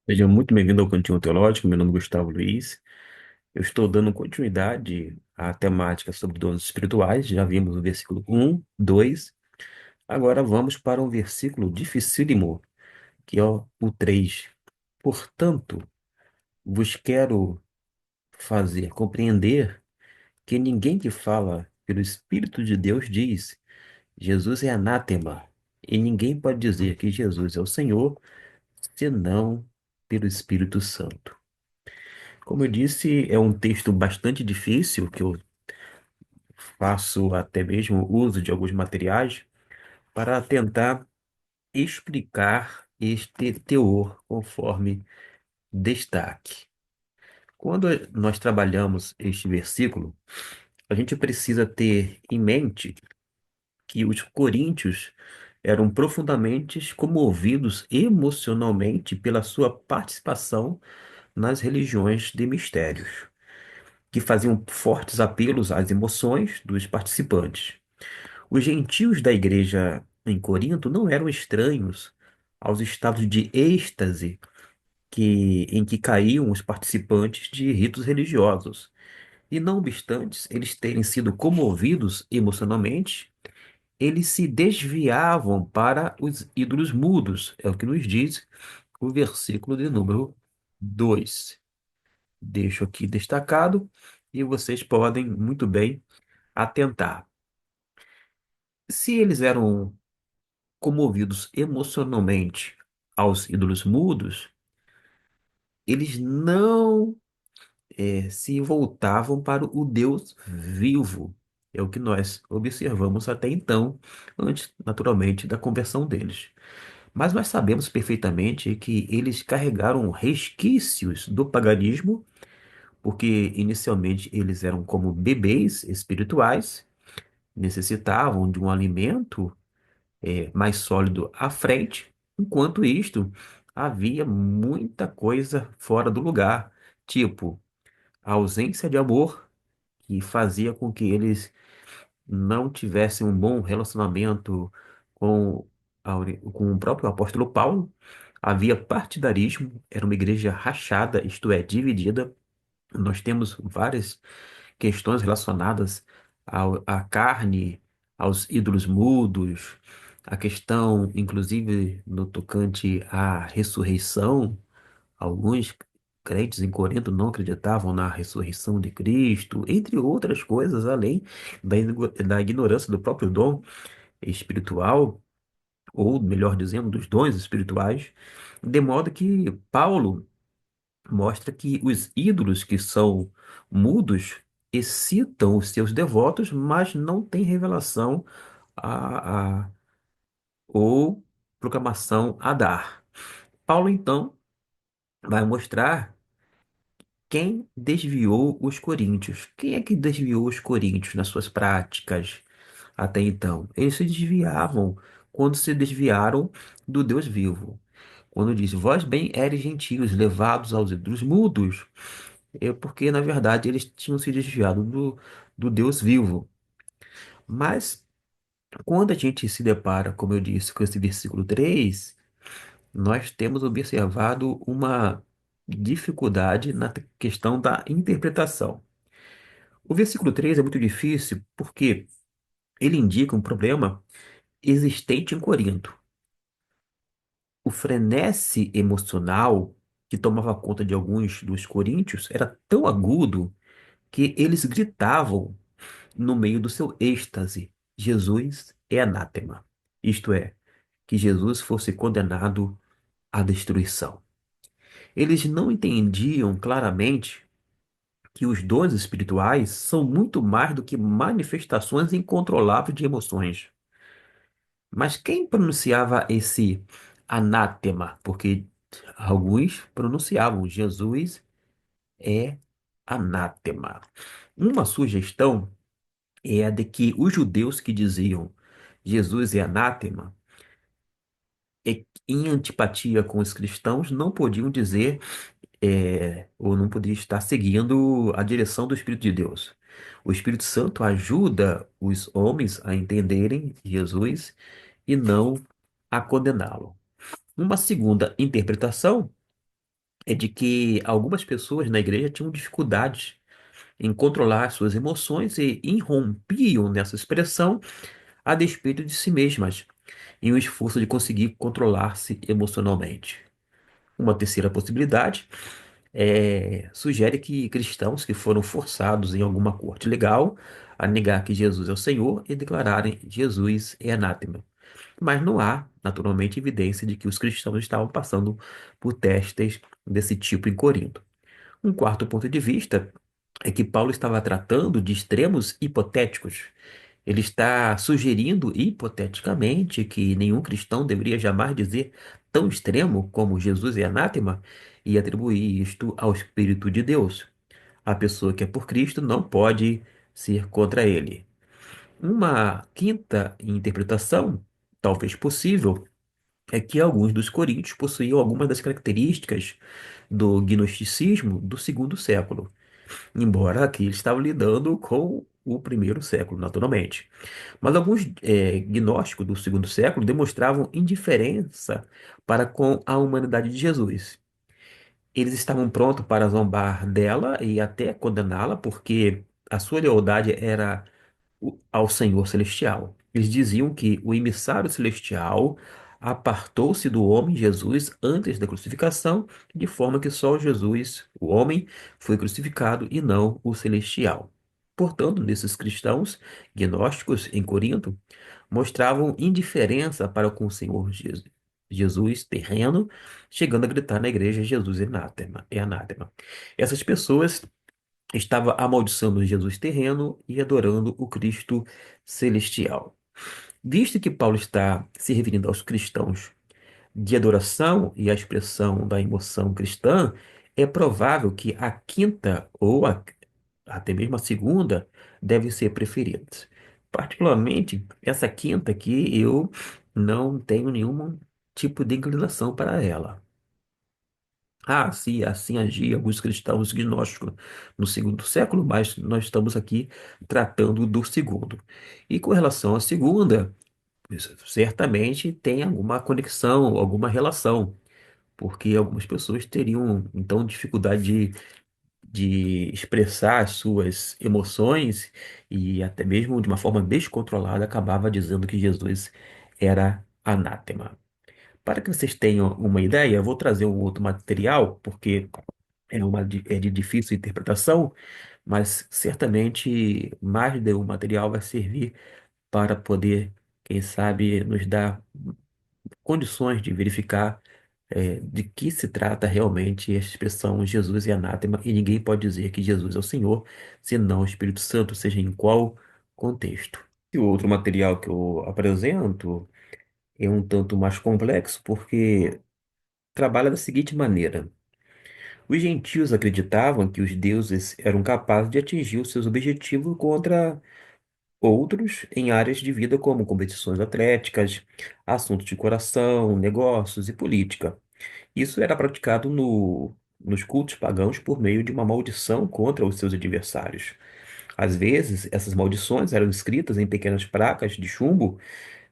Seja muito bem-vindo ao Cantinho Teológico. Meu nome é Gustavo Luiz. Eu estou dando continuidade à temática sobre dons espirituais. Já vimos o versículo 1, 2. Agora vamos para um versículo dificílimo, que é o 3. Portanto, vos quero fazer compreender que ninguém que fala pelo Espírito de Deus diz: Jesus é anátema. E ninguém pode dizer que Jesus é o Senhor, senão pelo Espírito Santo. Como eu disse, é um texto bastante difícil, que eu faço até mesmo uso de alguns materiais para tentar explicar este teor conforme destaque. Quando nós trabalhamos este versículo, a gente precisa ter em mente que os coríntios eram profundamente comovidos emocionalmente pela sua participação nas religiões de mistérios, que faziam fortes apelos às emoções dos participantes. Os gentios da igreja em Corinto não eram estranhos aos estados de êxtase em que caíam os participantes de ritos religiosos. E não obstante eles terem sido comovidos emocionalmente, eles se desviavam para os ídolos mudos, é o que nos diz o versículo de número 2. Deixo aqui destacado e vocês podem muito bem atentar. Se eles eram comovidos emocionalmente aos ídolos mudos, eles não se voltavam para o Deus vivo. É o que nós observamos até então, antes, naturalmente, da conversão deles. Mas nós sabemos perfeitamente que eles carregaram resquícios do paganismo, porque inicialmente eles eram como bebês espirituais, necessitavam de um alimento mais sólido à frente. Enquanto isto, havia muita coisa fora do lugar, tipo a ausência de amor, que fazia com que eles não tivessem um bom relacionamento com o próprio apóstolo Paulo. Havia partidarismo, era uma igreja rachada, isto é, dividida. Nós temos várias questões relacionadas à carne, aos ídolos mudos, a questão, inclusive, no tocante à ressurreição. Alguns crentes em Corinto não acreditavam na ressurreição de Cristo, entre outras coisas, além da ignorância do próprio dom espiritual, ou melhor dizendo, dos dons espirituais, de modo que Paulo mostra que os ídolos que são mudos excitam os seus devotos, mas não têm revelação a, ou proclamação a dar. Paulo, então, vai mostrar quem desviou os coríntios. Quem é que desviou os coríntios nas suas práticas até então? Eles se desviavam quando se desviaram do Deus vivo. Quando diz, vós bem eres gentios, levados aos ídolos mudos, é porque, na verdade, eles tinham se desviado do Deus vivo. Mas, quando a gente se depara, como eu disse, com esse versículo 3, nós temos observado uma dificuldade na questão da interpretação. O versículo 3 é muito difícil porque ele indica um problema existente em Corinto. O frenesi emocional que tomava conta de alguns dos coríntios era tão agudo que eles gritavam no meio do seu êxtase: Jesus é anátema. Isto é, que Jesus fosse condenado à destruição. Eles não entendiam claramente que os dons espirituais são muito mais do que manifestações incontroláveis de emoções. Mas quem pronunciava esse anátema? Porque alguns pronunciavam Jesus é anátema. Uma sugestão é a de que os judeus que diziam Jesus é anátema, em antipatia com os cristãos, não podiam dizer ou não podia estar seguindo a direção do Espírito de Deus. O Espírito Santo ajuda os homens a entenderem Jesus e não a condená-lo. Uma segunda interpretação é de que algumas pessoas na igreja tinham dificuldades em controlar suas emoções e irrompiam nessa expressão a despeito de si mesmas, em um esforço de conseguir controlar-se emocionalmente. Uma terceira possibilidade sugere que cristãos que foram forçados em alguma corte legal a negar que Jesus é o Senhor e declararem Jesus é anátema. Mas não há, naturalmente, evidência de que os cristãos estavam passando por testes desse tipo em Corinto. Um quarto ponto de vista é que Paulo estava tratando de extremos hipotéticos. Ele está sugerindo hipoteticamente que nenhum cristão deveria jamais dizer tão extremo como Jesus é anátema e atribuir isto ao Espírito de Deus. A pessoa que é por Cristo não pode ser contra ele. Uma quinta interpretação, talvez possível, é que alguns dos coríntios possuíam algumas das características do gnosticismo do segundo século, embora aqui eles estavam lidando com o primeiro século, naturalmente. Mas alguns gnósticos do segundo século demonstravam indiferença para com a humanidade de Jesus. Eles estavam prontos para zombar dela e até condená-la, porque a sua lealdade era ao Senhor Celestial. Eles diziam que o emissário celestial apartou-se do homem Jesus antes da crucificação, de forma que só Jesus, o homem, foi crucificado e não o celestial. Portanto, nesses cristãos gnósticos em Corinto, mostravam indiferença para com o Senhor Jesus terreno, chegando a gritar na igreja: Jesus é anátema, é anátema. Essas pessoas estavam amaldiçoando Jesus terreno e adorando o Cristo celestial. Visto que Paulo está se referindo aos cristãos de adoração e a expressão da emoção cristã, é provável que a quinta ou até mesmo a segunda devem ser preferidas. Particularmente, essa quinta aqui eu não tenho nenhum tipo de inclinação para ela. Ah, sim, assim agiam alguns cristãos gnósticos no segundo século, mas nós estamos aqui tratando do segundo. E com relação à segunda, isso certamente tem alguma conexão, alguma relação, porque algumas pessoas teriam então dificuldade de expressar as suas emoções e até mesmo de uma forma descontrolada acabava dizendo que Jesus era anátema. Para que vocês tenham uma ideia, eu vou trazer um outro material, porque é de difícil interpretação, mas certamente mais de um material vai servir para poder, quem sabe, nos dar condições de verificar de que se trata realmente essa expressão Jesus é anátema, e ninguém pode dizer que Jesus é o Senhor, senão o Espírito Santo, seja em qual contexto. E o outro material que eu apresento é um tanto mais complexo, porque trabalha da seguinte maneira. Os gentios acreditavam que os deuses eram capazes de atingir os seus objetivos contra outros em áreas de vida como competições atléticas, assuntos de coração, negócios e política. Isso era praticado nos cultos pagãos por meio de uma maldição contra os seus adversários. Às vezes, essas maldições eram escritas em pequenas placas de chumbo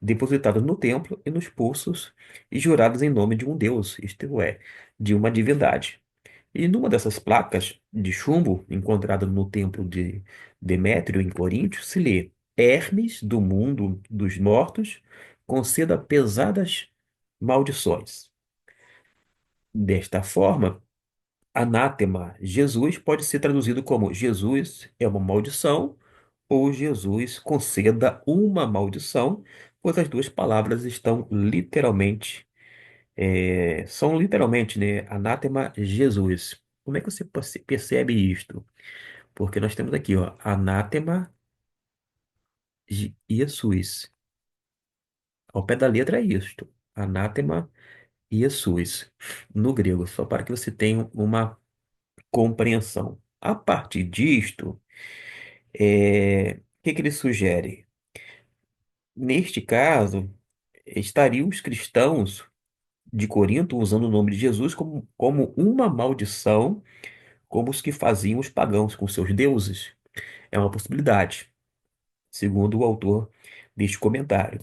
depositadas no templo e nos pulsos e juradas em nome de um deus, isto é, de uma divindade. E numa dessas placas de chumbo, encontrada no templo de Demétrio, em Corinto, se lê: Hermes, do mundo dos mortos, conceda pesadas maldições. Desta forma, anátema, Jesus, pode ser traduzido como Jesus é uma maldição ou Jesus conceda uma maldição, pois as duas palavras estão literalmente são literalmente, né, anátema Jesus. Como é que você percebe isto? Porque nós temos aqui, ó, anátema Jesus. Ao pé da letra é isto. Anátema Jesus. No grego, só para que você tenha uma compreensão. A partir disto, o que que ele sugere? Neste caso, estariam os cristãos de Corinto usando o nome de Jesus como uma maldição, como os que faziam os pagãos com seus deuses. É uma possibilidade, segundo o autor deste comentário.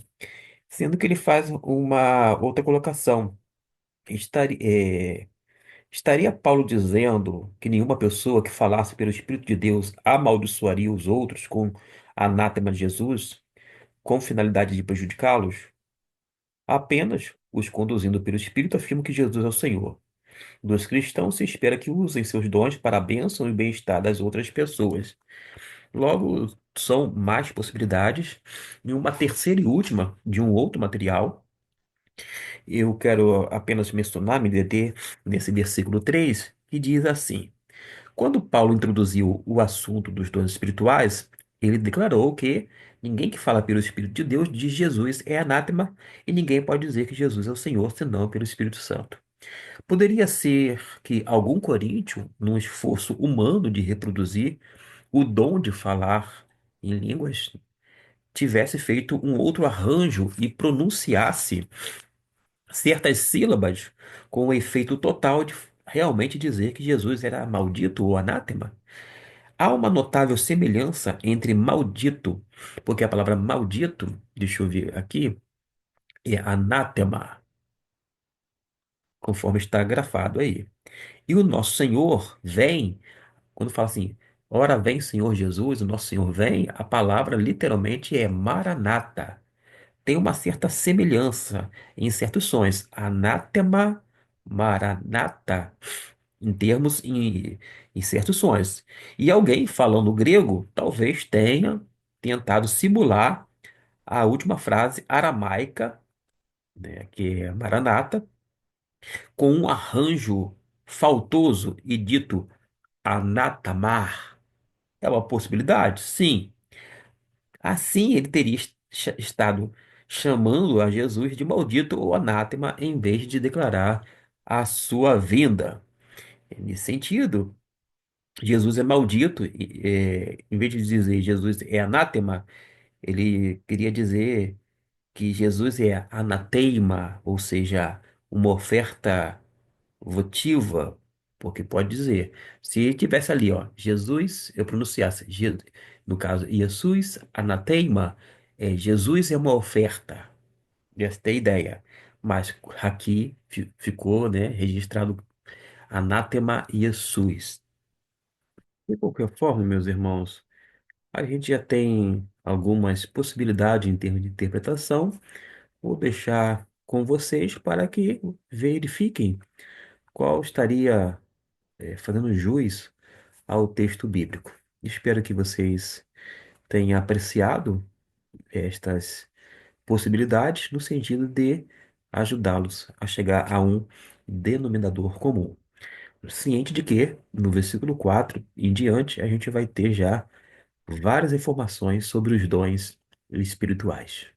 Sendo que ele faz uma outra colocação. Estari- é, Estaria Paulo dizendo que nenhuma pessoa que falasse pelo Espírito de Deus amaldiçoaria os outros com anátema de Jesus, com finalidade de prejudicá-los? Apenas os conduzindo pelo Espírito afirmam que Jesus é o Senhor. Dos cristãos se espera que usem seus dons para a bênção e bem-estar das outras pessoas. Logo, são mais possibilidades. E uma terceira e última, de um outro material, eu quero apenas mencionar, me deter nesse versículo 3, que diz assim: quando Paulo introduziu o assunto dos dons espirituais, ele declarou que ninguém que fala pelo Espírito de Deus diz Jesus é anátema e ninguém pode dizer que Jesus é o Senhor senão pelo Espírito Santo. Poderia ser que algum coríntio, num esforço humano de reproduzir o dom de falar em línguas, tivesse feito um outro arranjo e pronunciasse certas sílabas com o efeito total de realmente dizer que Jesus era maldito ou anátema? Há uma notável semelhança entre maldito, porque a palavra maldito, deixa eu ver aqui, é anátema, conforme está grafado aí. E o nosso Senhor vem, quando fala assim, ora vem Senhor Jesus, o nosso Senhor vem, a palavra literalmente é maranata. Tem uma certa semelhança em certos sons. Anátema, maranata, em termos, em certos sons. E alguém falando grego talvez tenha tentado simular a última frase aramaica, né, que é maranata, com um arranjo faltoso e dito anatamar. É uma possibilidade? Sim. Assim ele teria estado chamando a Jesus de maldito ou anátema em vez de declarar a sua vinda. Nesse sentido, Jesus é maldito, em vez de dizer Jesus é anátema, ele queria dizer que Jesus é anatema, ou seja, uma oferta votiva, porque pode dizer, se tivesse ali, ó, Jesus, eu pronunciasse, no caso, Jesus anatema, Jesus é uma oferta, esta é a ideia. Mas aqui ficou, né, registrado anátema Jesus. De qualquer forma, meus irmãos, a gente já tem algumas possibilidades em termos de interpretação. Vou deixar com vocês para que verifiquem qual estaria fazendo jus ao texto bíblico. Espero que vocês tenham apreciado estas possibilidades no sentido de ajudá-los a chegar a um denominador comum. Ciente de que, no versículo 4 em diante, a gente vai ter já várias informações sobre os dons espirituais.